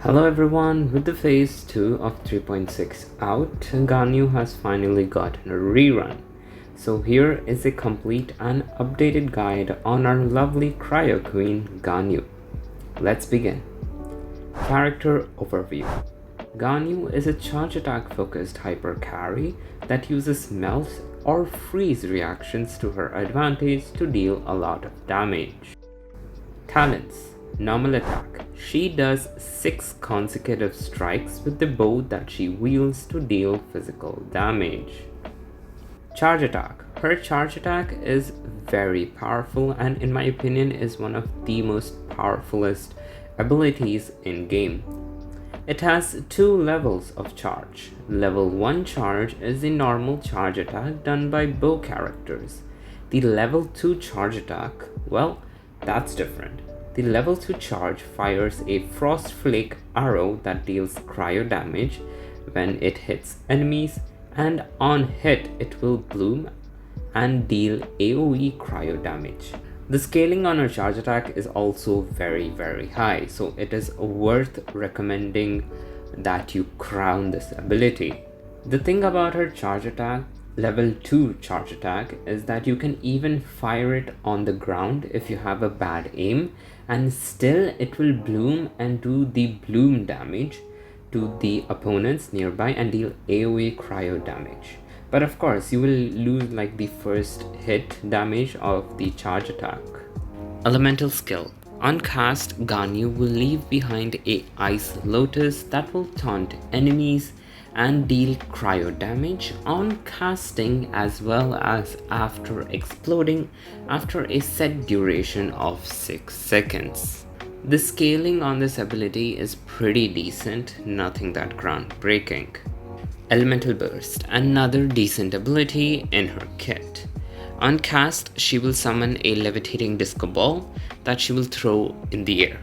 Hello everyone, with the phase 2 of 3.6 out, Ganyu has finally gotten a rerun. So here is a complete and updated guide on our lovely cryo queen Ganyu. Let's begin. Character overview. Ganyu is a charge attack focused hyper carry that uses melt or freeze reactions to her advantage to deal a lot of damage. Talents. Normal attack. She does 6 consecutive strikes with the bow that she wields to deal physical damage. Charge attack. Her charge attack is very powerful and in my opinion is one of the most powerfulest abilities in game. It has 2 levels of charge. Level 1 charge is the normal charge attack done by bow characters. The level 2 charge attack, well, that's different. The level 2 charge fires a frost flake arrow that deals cryo damage when it hits enemies, and on hit it will bloom and deal AoE cryo damage. The scaling on her charge attack is also very high, so it is worth recommending that you crown this ability. The thing about her charge attack, level 2 charge attack, is that you can even fire it on the ground if you have a bad aim, and still it will bloom and do the bloom damage to the opponents nearby and deal AoE cryo damage. But of course you will lose like the first hit damage of the charge attack. Elemental skill. On cast, Ganyu will leave behind a ice lotus that will taunt enemies and deal cryo damage on casting as well as after exploding after a set duration of 6 seconds. The scaling on this ability is pretty decent, nothing that groundbreaking. Elemental burst, another decent ability in her kit. On cast, she will summon a levitating disco ball that she will throw in the air.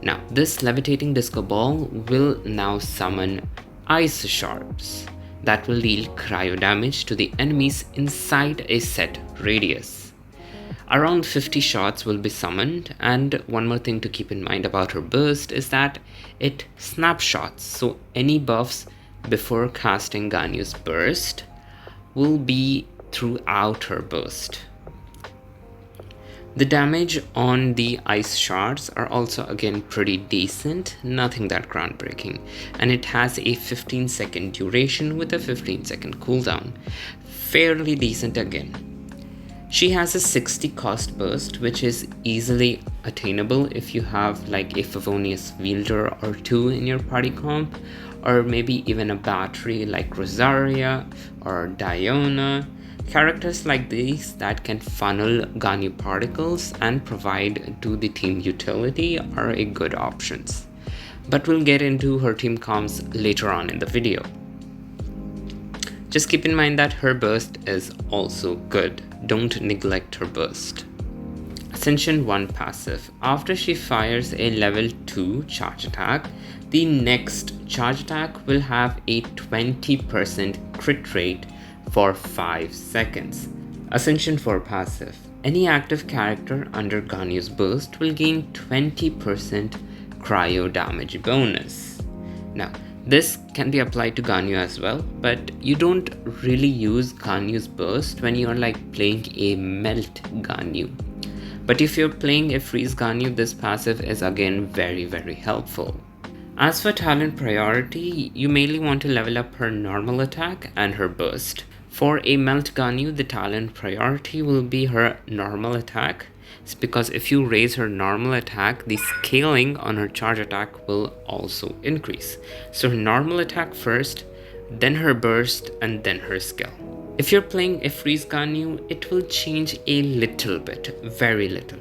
Now, this levitating disco ball will now summon ice shards that will deal cryo damage to the enemies inside a set radius. Around 50 shots will be summoned, and one more thing to keep in mind about her burst is that it snapshots, so any buffs before casting Ganyu's burst will be throughout her burst. The damage on the ice shards are also again pretty decent, nothing that groundbreaking, and it has a 15-second duration with a 15-second cooldown. Fairly decent again. She has a 60 cost burst, which is easily attainable if you have like a Favonius wielder or 2 in your party comp, or maybe even a battery like Rosaria or Diona. Characters like these that can funnel Ganyu particles and provide to the team utility are a good options. But we'll get into her team comps later on in the video. Just keep in mind that her burst is also good. Don't neglect her burst. Ascension 1 passive. After she fires a level 2 charge attack, the next charge attack will have a 20% crit rate for 5 seconds. Ascension 4 passive. Any active character under Ganyu's burst will gain 20% cryo damage bonus. Now, this can be applied to Ganyu as well, but you don't really use Ganyu's burst when you're like playing a melt Ganyu. But if you're playing a freeze Ganyu, this passive is again very helpful. As for talent priority, you mainly want to level up her normal attack and her burst. For a melt Ganyu, the talent priority will be her normal attack. It's because if you raise her normal attack, the scaling on her charge attack will also increase. So her normal attack first, then her burst, and then her skill. If you're playing a freeze Ganyu, it will change a little bit, very little.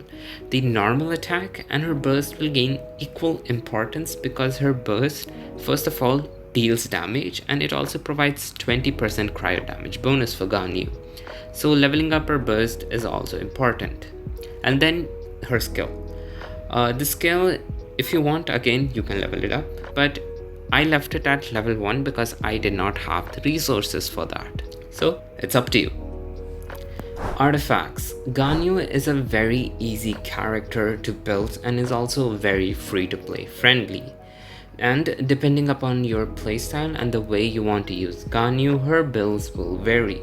The normal attack and her burst will gain equal importance because her burst, first of all, deals damage, and it also provides 20% cryo damage bonus for Ganyu. So leveling up her burst is also important. And then her skill. The skill, if you want, again, you can level it up, but I left it at level 1 because I did not have the resources for that. So it's up to you. Artifacts. Ganyu is a very easy character to build and is also very free to play friendly. And depending upon your playstyle and the way you want to use Ganyu, her builds will vary.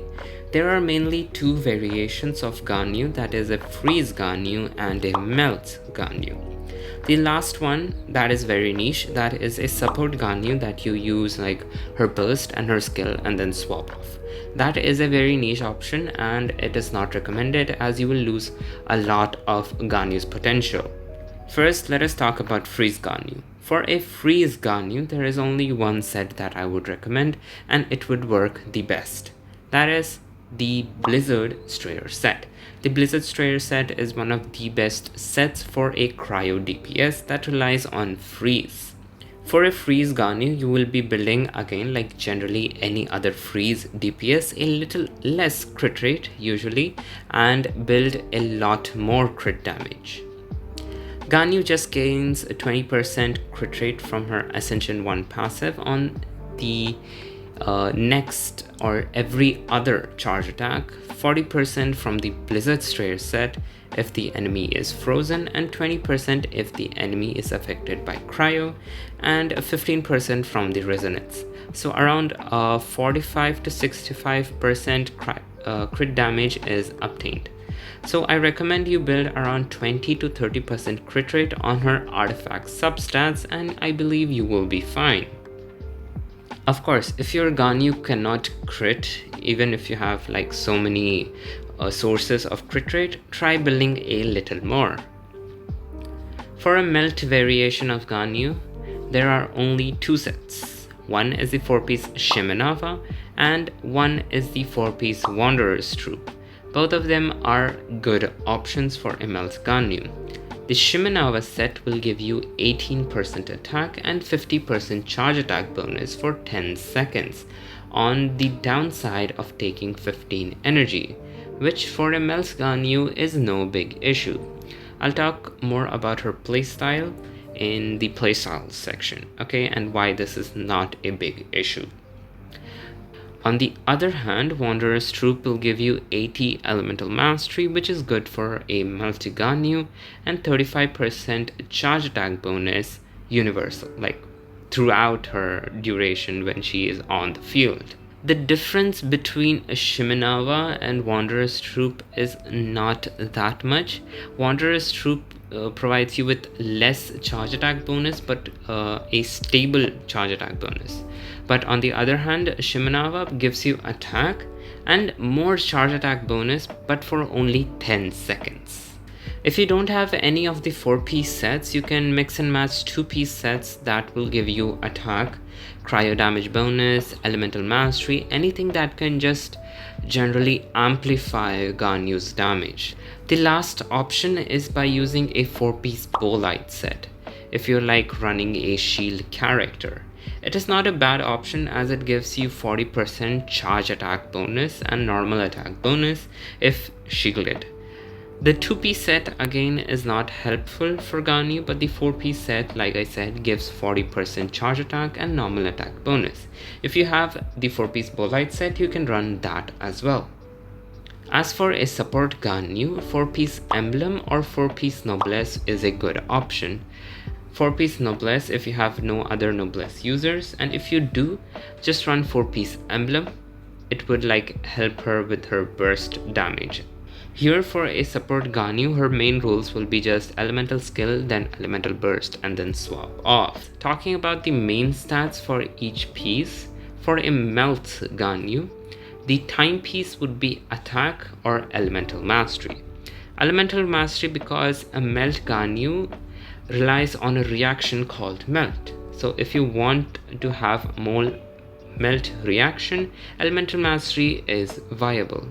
There are mainly two variations of Ganyu, that is a freeze Ganyu and a melt Ganyu. The last one, that is very niche, that is a support Ganyu that you use like her burst and her skill and then swap off. That is a very niche option and it is not recommended as you will lose a lot of Ganyu's potential. First, let us talk about freeze Ganyu. For a freeze Ganyu, there is only one set that I would recommend and it would work the best. That is the Blizzard Strayer set. The Blizzard Strayer set is one of the best sets for a cryo DPS that relies on freeze. For a freeze Ganyu, you will be building again like generally any other freeze DPS, a little less crit rate usually, and build a lot more crit damage. Ganyu just gains a 20% crit rate from her Ascension 1 passive on the next or every other charge attack, 40% from the Blizzard Strayer set if the enemy is frozen, and 20% if the enemy is affected by cryo, and 15% from the resonance. So around 45 to 65% crit damage is obtained. So I recommend you build around 20 to 30% crit rate on her artifact substats and I believe you will be fine. Of course, if your Ganyu cannot crit, even if you have like so many sources of crit rate, try building a little more. For a melt variation of Ganyu, there are only two sets. One is the 4-piece Shimenava and one is the 4-piece Wanderer's Troop. Both of them are good options for a melt Ganyu. The Shimenava set will give you 18% attack and 50% charge attack bonus for 10 seconds, on the downside of taking 15 energy, which for a melt Ganyu is no big issue. I'll talk more about her playstyle in the playstyle section, okay, and why this is not a big issue. On the other hand, Wanderer's Troop will give you 80 elemental mastery, which is good for a multi Ganyu, and 35% charge attack bonus universal, like throughout her duration when she is on the field. The difference between a Shimenava and Wanderer's Troop is not that much. Wanderer's Troop provides you with less charge attack bonus but a stable charge attack bonus. But on the other hand, Shimenava gives you attack and more charge attack bonus but for only 10 seconds. If you don't have any of the 4-piece sets, you can mix and match 2-piece sets that will give you attack, cryo damage bonus, elemental mastery, anything that can just generally amplify Ganyu's damage. The last option is by using a 4-piece Bolite set if you're like running a shield character. It is not a bad option as it gives you 40% charge attack bonus and normal attack bonus if shielded. The 2-piece set again is not helpful for Ganyu, but the 4-piece set, like I said, gives 40% charge attack and normal attack bonus. If you have the 4-piece Bolite set, you can run that as well. As for a support Ganyu, 4-piece Emblem or 4-piece Noblesse is a good option. 4-piece Noblesse if you have no other Noblesse users, and if you do, just run 4-piece Emblem. It would like help her with her burst damage. Here for a support Ganyu, her main rules will be just elemental skill, then elemental burst, and then swap off. Talking about the main stats for each piece, for a melt Ganyu, the timepiece would be attack or elemental mastery. Elemental mastery because a melt Ganyu relies on a reaction called melt. So if you want to have more melt reaction, elemental mastery is viable.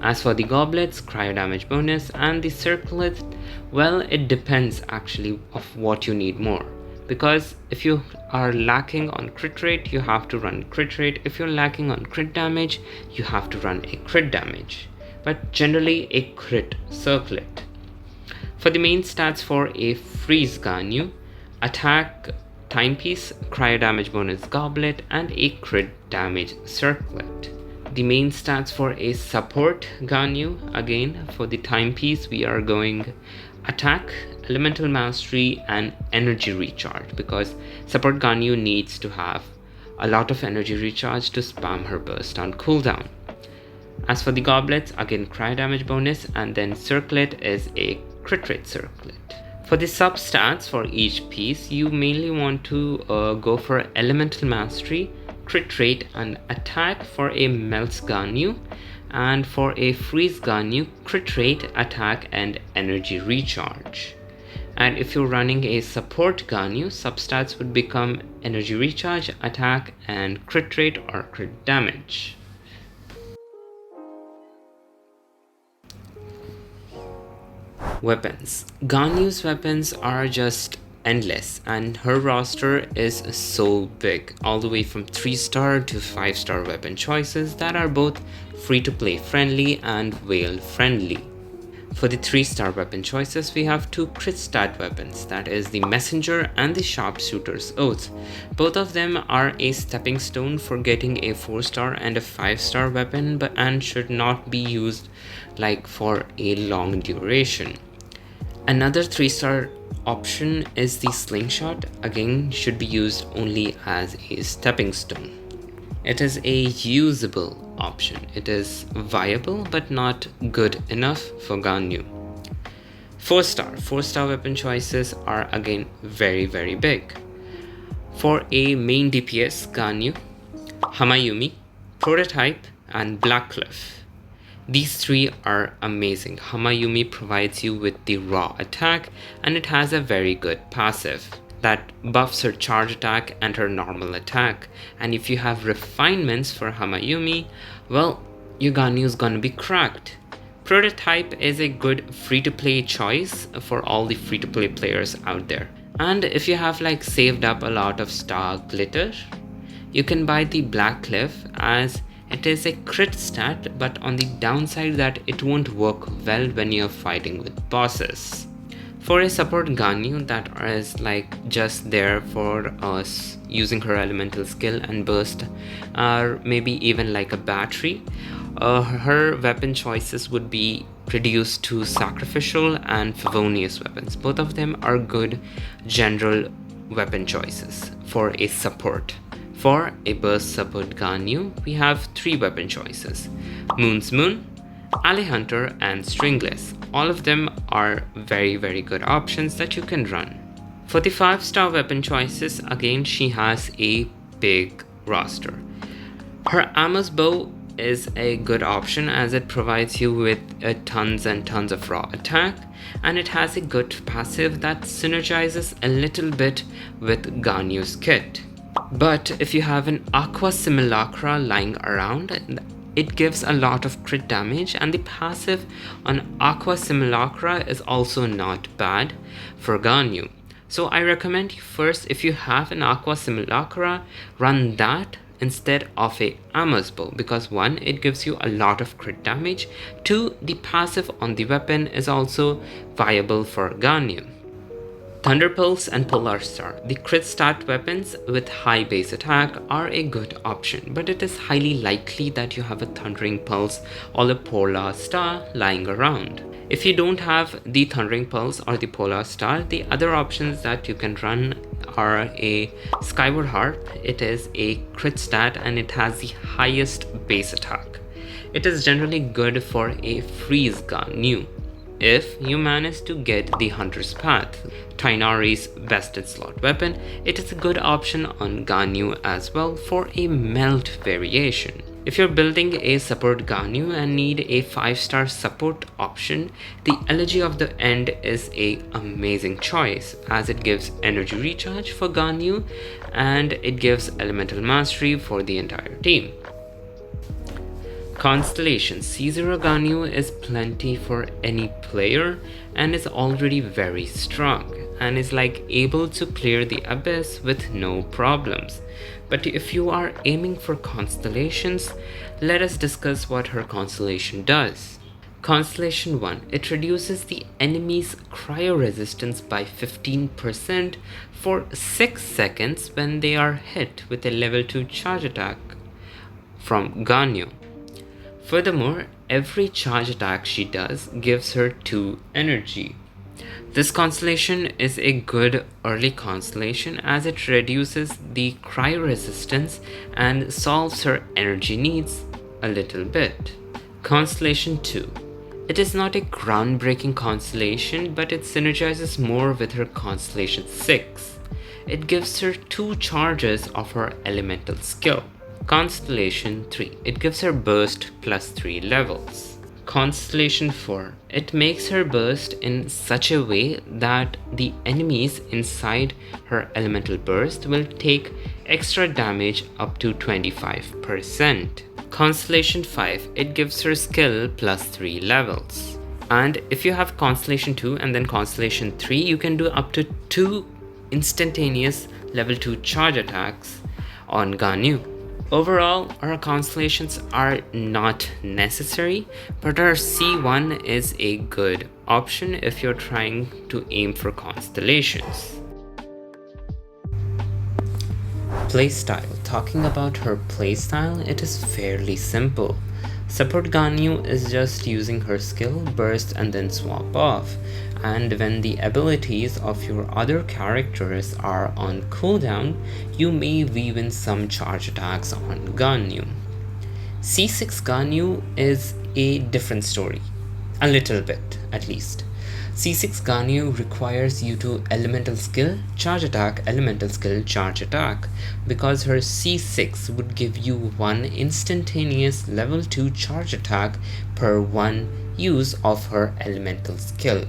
As for the goblets, cryo damage bonus, and the circlet, well, it depends actually of what you need more. Because if you are lacking on crit rate, you have to run crit rate. If you're lacking on crit damage, you have to run a crit damage. But generally a crit circlet. For the main stats for a freeze Ganyu, attack timepiece, cryo damage bonus goblet, and a crit damage circlet. The main stats for a support Ganyu, again for the timepiece we are going attack, elemental mastery and energy recharge, because support Ganyu needs to have a lot of energy recharge to spam her burst on cooldown. As for the goblets, again cry damage bonus, and then circlet is a crit rate circlet. For the substats for each piece, you mainly want to go for elemental mastery, crit rate and attack for a melts Ganyu, and for a freeze Ganyu, crit rate, attack and energy recharge. And if you're running a support Ganyu, substats would become energy recharge, attack and crit rate or crit damage. Weapons. Ganyu's weapons are just endless, and her roster is so big, all the way from 3-star to 5-star weapon choices that are both free to play friendly and whale friendly. For the 3-star weapon choices, we have 2 crit stat weapons, that is the Messenger and the Sharpshooter's Oath. Both of them are a stepping stone for getting a 4-star and a 5-star weapon, and should not be used like for a long duration. Another 3-star option is the Slingshot, again should be used only as a stepping stone. It is a usable option. It is viable but not good enough for Ganyu. 4-star weapon choices are again very big. For a main DPS, Ganyu, Hamayumi, Prototype and Blackcliff. These 3 are amazing. Hamayumi provides you with the raw attack, and it has a very good passive that buffs her charge attack and her normal attack. And if you have refinements for Hamayumi, well, your Ganyu is gonna be cracked. Prototype is a good free-to-play choice for all the free-to-play players out there. And if you have like saved up a lot of star glitter, you can buy the Blackcliff, as it is a crit stat, but on the downside that it won't work well when you're fighting with bosses. For a support Ganyu that is like just there for us using her elemental skill and burst, or maybe even like a battery, her weapon choices would be reduced to sacrificial and favonius weapons. Both of them are good general weapon choices for a support. For a burst support Ganyu, we have 3 weapon choices: Moon's Moon, Alley Hunter and Stringless. All of them are very good options that you can run. For the 5-star weapon choices, again she has a big roster. Her Amos Bow is a good option, as it provides you with tons and tons of raw attack, and it has a good passive that synergizes a little bit with Ganyu's kit. But if you have an Aqua Simulacra lying around, it gives a lot of crit damage, and the passive on Aqua Simulacra is also not bad for Ganyu. So I recommend you first, if you have an Aqua Simulacra, run that instead of a Amos Bow, because 1, it gives you a lot of crit damage, 2, the passive on the weapon is also viable for Ganyu. Thunder Pulse and Polar Star, the crit stat weapons with high base attack, are a good option, but it is highly likely that you have a Thundering Pulse or a Polar Star lying around. If you don't have the Thundering Pulse or the Polar Star, the other options that you can run are a Skyward Harp. It is a crit stat and it has the highest base attack. It is generally good for a freeze Ganyu. If you manage to get the Hunter's Path, Tainari's bested slot weapon, it is a good option on Ganyu as well for a melt variation. If you're building a support Ganyu and need a 5-star support option, the Elegy of the End is an amazing choice, as it gives energy recharge for Ganyu and it gives elemental mastery for the entire team. Constellation C0 Ganyu is plenty for any player and is already very strong and is like able to clear the abyss with no problems. But if you are aiming for constellations, let us discuss what her constellation does. Constellation 1, it reduces the enemy's cryo resistance by 15% for 6 seconds when they are hit with a level 2 charge attack from Ganyu. Furthermore, every charge attack she does gives her 2 energy. This constellation is a good early constellation as it reduces the cryo resistance and solves her energy needs a little bit. Constellation 2. It is not a groundbreaking constellation, but it synergizes more with her Constellation 6. It gives her 2 charges of her elemental skill. Constellation 3. It gives her burst plus 3 levels. Constellation 4. It makes her burst in such a way that the enemies inside her elemental burst will take extra damage up to 25%. Constellation 5. It gives her skill plus 3 levels. And if you have Constellation 2 and then Constellation 3, you can do up to 2 instantaneous level 2 charge attacks on Ganyu. Overall, our constellations are not necessary, but our C1 is a good option if you're trying to aim for constellations. Playstyle. Talking about her playstyle, it is fairly simple. Support Ganyu is just using her skill, burst, and then swap off. And when the abilities of your other characters are on cooldown, you may weave in some charge attacks on Ganyu. C6 Ganyu is a different story, a little bit at least. C6 Ganyu requires you to elemental skill, charge attack, elemental skill, charge attack, because her C6 would give you 1 instantaneous level 2 charge attack per 1 use of her elemental skill.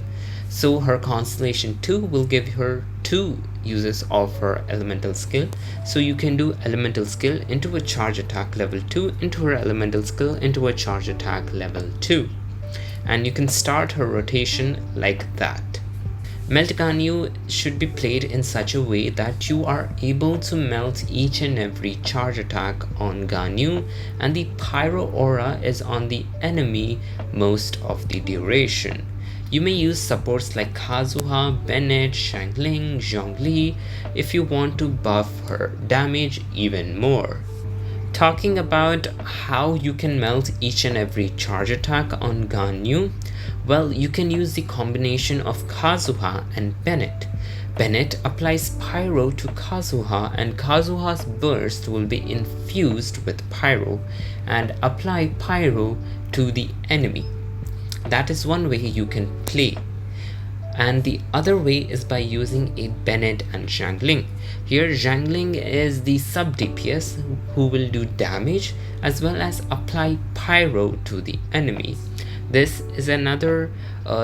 So her Constellation 2 will give her 2 uses of her elemental skill. So you can do elemental skill into a charge attack level 2, into her elemental skill into a charge attack level 2. And you can start her rotation like that. Melt Ganyu should be played in such a way that you are able to melt each and every charge attack on Ganyu, and the Pyro aura is on the enemy most of the duration. You may use supports like Kazuha, Bennett, Shangling, Zhongli if you want to buff her damage even more. Talking about how you can melt each and every charge attack on Ganyu, well, you can use the combination of Kazuha and Bennett. Bennett applies Pyro to Kazuha, and Kazuha's burst will be infused with Pyro and apply Pyro to the enemy. That is one way you can play. And the other way is by using a Bennett and Zhangling. Here Zhangling is the sub DPS who will do damage as well as apply Pyro to the enemy. This is another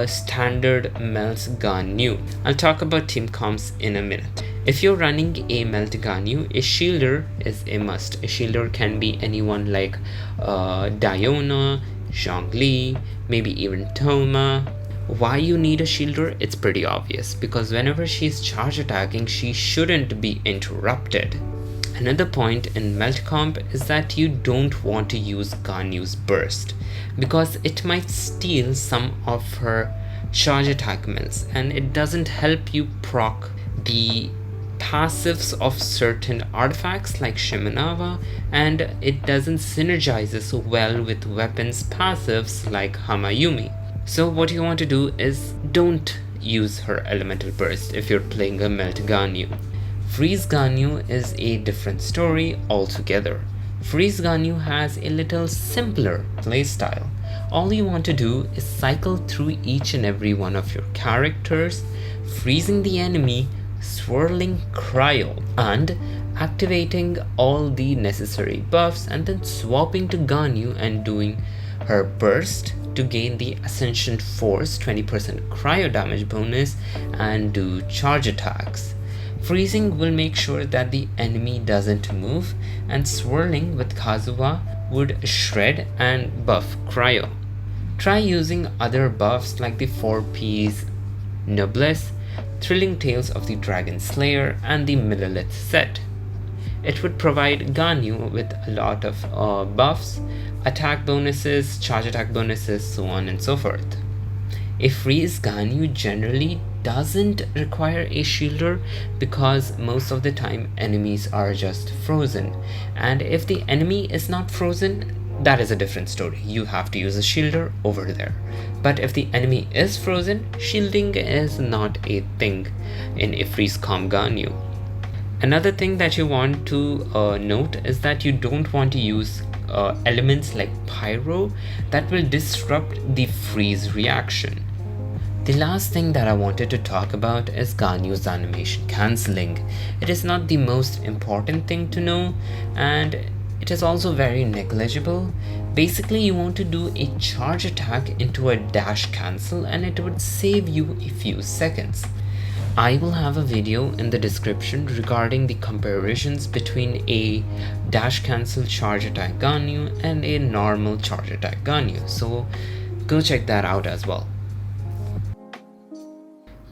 standard melt Ganyu. I'll talk about team comps in a minute. If you're running a melt Ganyu, a shielder is a must. A shielder can be anyone like Diona, Zhongli, maybe even Toma. Why you need a shielder? It's pretty obvious, because whenever she's charge attacking, she shouldn't be interrupted. Another point in melt comp is that you don't want to use Ganyu's burst, because it might steal some of her charge attack melts, and it doesn't help you proc the passives of certain artifacts like Shimenawa, and it doesn't synergize so well with weapons passives like Hamayumi. So what you want to do is don't use her elemental burst if you're playing a melt Ganyu. Freeze Ganyu is a different story altogether. Freeze Ganyu has a little simpler playstyle. All you want to do is cycle through each and every one of your characters, freezing the enemy, swirling cryo, and activating all the necessary buffs, and then swapping to Ganyu and doing her burst to gain the Ascension Force 20% cryo damage bonus and do charge attacks. Freezing will make sure that the enemy doesn't move, and swirling with Kazuha would shred and buff cryo. Try using other buffs like the 4P's Noblesse, Thrilling Tales of the Dragon Slayer, and the Millilith set. It would provide Ganyu with a lot of buffs, attack bonuses, charge attack bonuses, so on and so forth. A freeze Ganyu generally doesn't require a shielder because most of the time enemies are just frozen, and if the enemy is not frozen, that is a different story. You have to use a shielder over there. But if the enemy is frozen, shielding is not a thing in a freeze comp Ganyu. Another thing that you want to note is that you don't want to use elements like pyro that will disrupt the freeze reaction. The last thing that I wanted to talk about is Ganyu's animation cancelling. It is not the most important thing to know, and it is also very negligible. Basically, you want to do a charge attack into a dash cancel and it would save you a few seconds. I will have a video in the description regarding the comparisons between a dash cancel charge attack Ganyu and a normal charge attack Ganyu, so go check that out as well.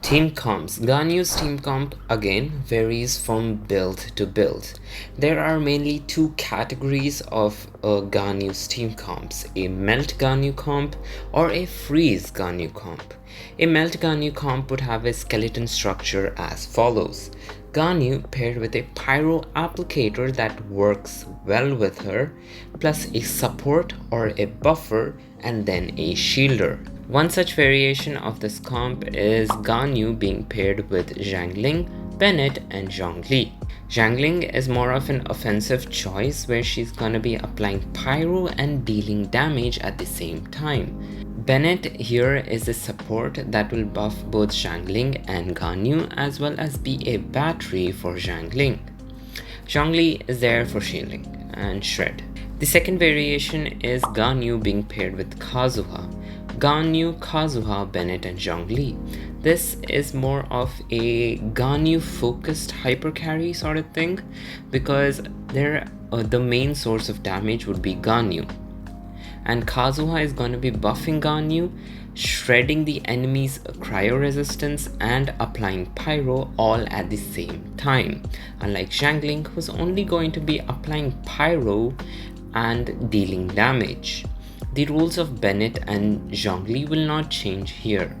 Team comps. Ganyu's team comp again varies from build to build. There are mainly two categories of Ganyu's team comps, a melt Ganyu comp or a freeze Ganyu comp. A melt Ganyu comp would have a skeleton structure as follows. Ganyu paired with a pyro applicator that works well with her, plus a support or a buffer and then a shielder. One such variation of this comp is Ganyu being paired with Xiangling, Bennett, and Zhongli. Xiangling is more of an offensive choice where she's gonna be applying pyro and dealing damage at the same time. Bennett here is a support that will buff both Xiangling and Ganyu as well as be a battery for Xiangling. Zhongli is there for shielding and shred. The second variation is Ganyu being paired with Kazuha. Ganyu, Kazuha, Bennett, and Zhongli. This is more of a Ganyu focused hyper carry sort of thing because the main source of damage would be Ganyu. And Kazuha is going to be buffing Ganyu, shredding the enemy's cryo resistance, and applying pyro all at the same time. Unlike Xiangling, who's only going to be applying pyro and dealing damage. The rules of Bennett and Zhongli will not change here.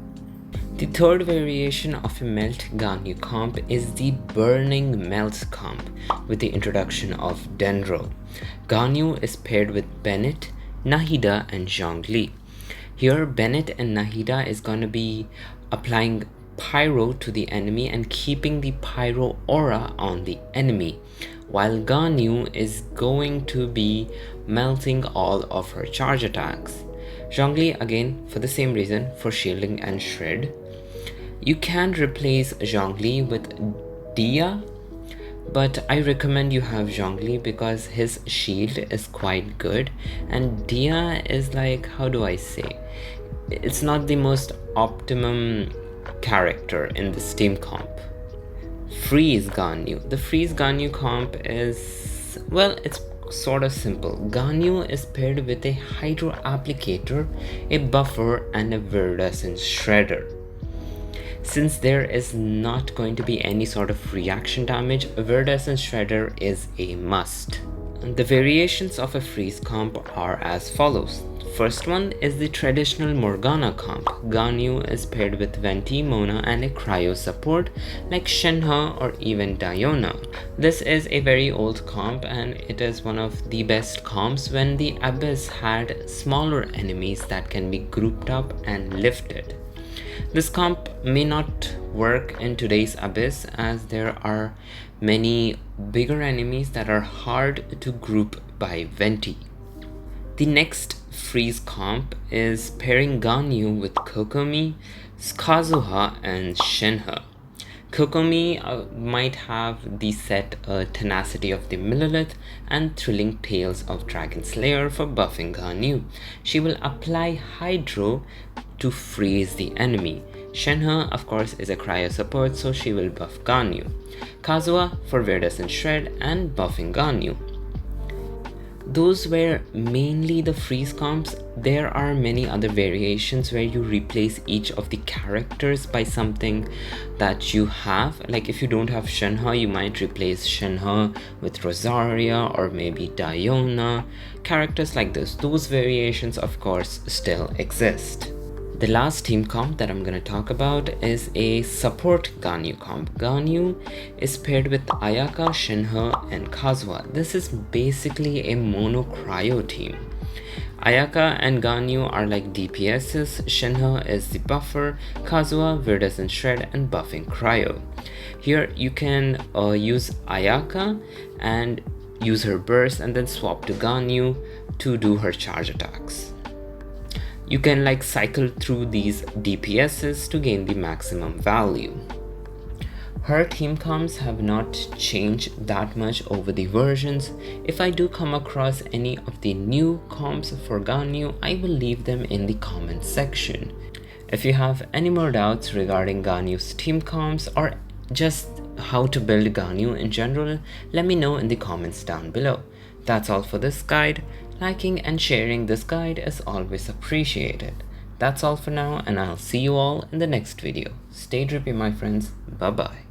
The third variation of a melt Ganyu comp is the burning melt comp with the introduction of Dendro. Ganyu is paired with Bennett, Nahida, and Zhongli. Here Bennett and Nahida is going to be applying pyro to the enemy and keeping the pyro aura on the enemy, while Ganyu is going to be melting all of her charge attacks. Zhongli again for the same reason, for shielding and shred. You can replace Zhongli with Dia, but I recommend you have Zhongli because his shield is quite good and Dia is like, how do I say, it's not the most optimum character in this team comp. Freeze Ganyu. The freeze Ganyu comp is, well, it's sort of simple. Ganyu is paired with a hydro applicator, a buffer, and a viridescent shredder. Since there is not going to be any sort of reaction damage, a viridescent shredder is a must. The variations of a freeze comp are as follows. First one is the traditional Morgana comp. Ganyu is paired with Venti, Mona, and a cryo support like Shenhe or even Diona. This is a very old comp and it is one of the best comps when the Abyss had smaller enemies that can be grouped up and lifted. This comp may not work in today's Abyss as there are many bigger enemies that are hard to group by Venti. The next freeze comp is pairing Ganyu with Kokomi, Kazuha, and Shenhe. Kokomi might have the set Tenacity of the Millilith and Thrilling Tales of Dragon Slayer for buffing Ganyu. She will apply Hydro to freeze the enemy. Shenhe, of course, is a cryo support, so she will buff Ganyu. Kazuha for Viridescent Shred and buffing Ganyu. Those were mainly the freeze comps. There are many other variations where you replace each of the characters by something that you have. Like if you don't have Shenhe, you might replace Shenhe with Rosaria or maybe Diona. Characters like this. Those variations, of course, still exist. The last team comp that I'm going to talk about is a support Ganyu comp. Ganyu is paired with Ayaka, Shenhe, and Kazuha. This is basically a mono cryo team. Ayaka and Ganyu are like DPSs, Shinha is the buffer, Kazuha, Vids and Shred, and buffing Cryo. Here you can use Ayaka and use her burst and then swap to Ganyu to do her charge attacks. You can like cycle through these DPSs to gain the maximum value. Her team comps have not changed that much over the versions. If I do come across any of the new comps for Ganyu, I will leave them in the comments section. If you have any more doubts regarding Ganyu's team comps or just how to build Ganyu in general, let me know in the comments down below. That's all for this guide. Liking and sharing this guide is always appreciated. That's all for now, and I'll see you all in the next video. Stay drippy, my friends. Bye bye.